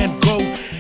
can't go.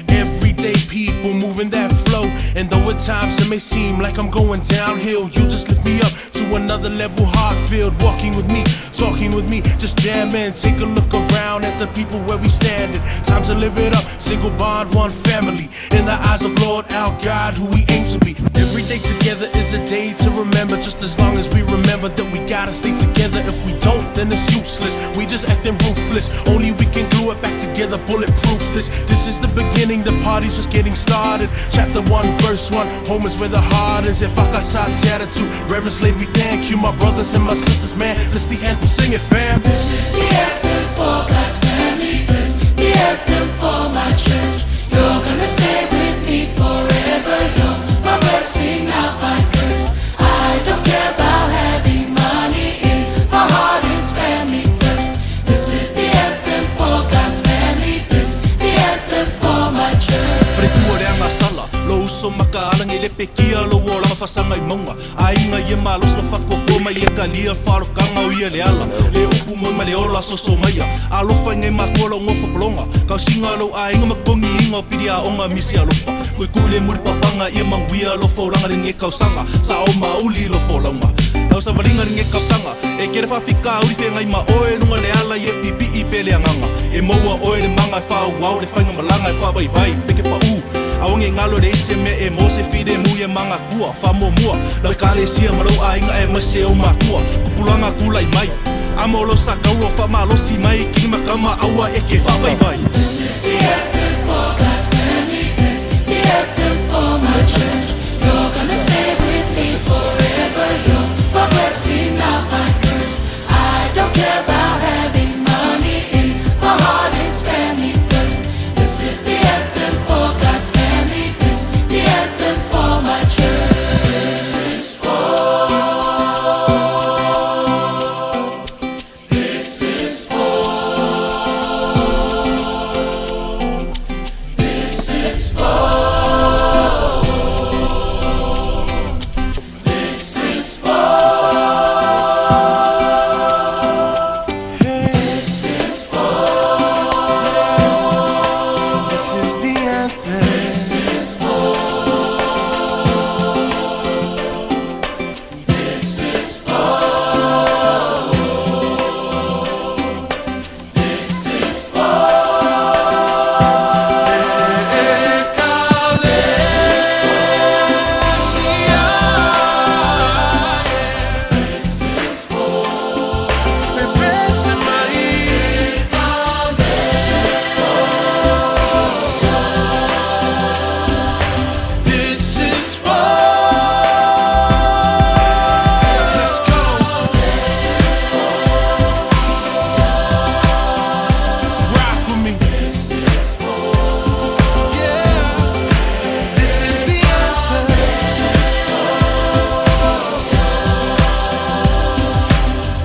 Everyday people moving that flow. And though at times it may seem like I'm going downhill, you just lift me up to another level, heart-filled. Walking with me, talking with me, just jamming. Take a look around at the people where we standing. Time to live it up, single bond, one family. In the eyes of Lord, our God, who we aim to be. Every day together is a day to remember. Just as long as we remember that we gotta stay together. If we don't, then it's useless. We just acting ruthless. Only we can glue it back together, bulletproof. This is the beginning, the party's just getting started. Chapter 1, verse 1, home is where the heart is. If I got side's attitude, Reverend Slade, we thank you. My brothers and my sisters, man, this the anthem, sing it, fam. This is the anthem for God's family. This the anthem for my church. You're gonna stay with me forever. You're my blessing, not my curse. I don't care about having money. In my heart is family first. This is the anthem for God's family. This the anthem for my church. Fretuoreanga sala, lo uso makaalang ilepekia lo wala mafasanga imonga. Ainga ye malos no fakoko mai kalia faro kanga uia le ala. Le upu mo male ola soso maya. Alofa ngai makolo ngofa plonga. Kau singa lo ainga makongi inga pidia onga misi alofa. Koi kule muri papanga ia manguia lo foranga ringe kau sanga. Sa o mauli lo folanga. Tau sa valinga ringe kau sanga. E kere whawhika uri whenga i ma oe nunga le ala ye pipi i pele anganga. E moua oe le manga e whao wau le whainga malanga e whawai vai peke pa u. Aonge ngalo le ese me e mo se fide mu ye manga kua fa mo mua. Lau kale sia maro a inga e mase o makua. Kupulanga kula i mai. Amolo sa kaua fa malosi mai ki makama aua e ke whawai vai. This is the anthem for God's family. This the anthem for my church. You're gonna stay with me forever. You're my blessing, not my curse. I don't care about having money. In my heart is family first. This is the anthem for God's family. This the anthem for my church. This is for. This is for. This is for. This is for. This is for. This is the anthem. This is for. This is for. This is for. This is for. This is for. Let's go. Rock with me. This is for. Yeah. This is the anthem.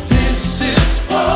This is for.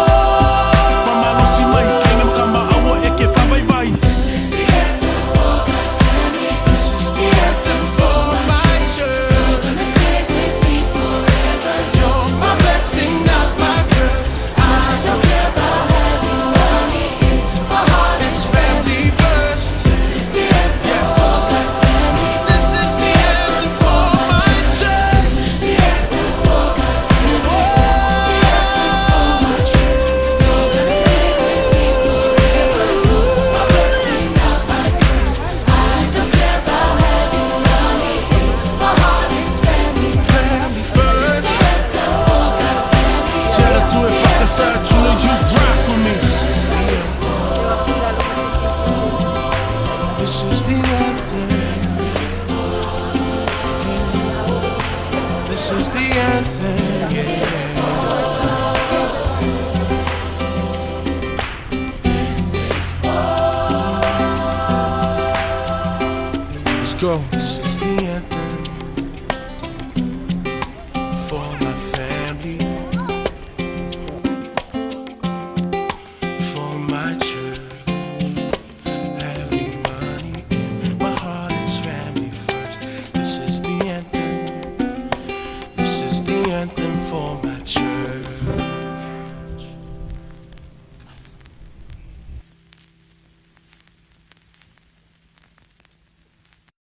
Mama Lucy mai kena kama awa e ke whawai vai. This is the anthem for God's family. This is the anthem for my church. Gonna stay with me forever. You're my blessing, not my curse. I don't care about having money. In my heart is Family first. This is the anthem for God's family. This is the anthem for my church. This is the anthem for God's family. This is the anthem for my church. You're gonna stay with me forever. You're my blessing, not my curse. I don't care about having money. In my heart is family. Family first. The anthem for God's family. Tell it to it, fuck aside, you know you rock with me. This is the anthem. This is the anthem. Yeah. Let's go.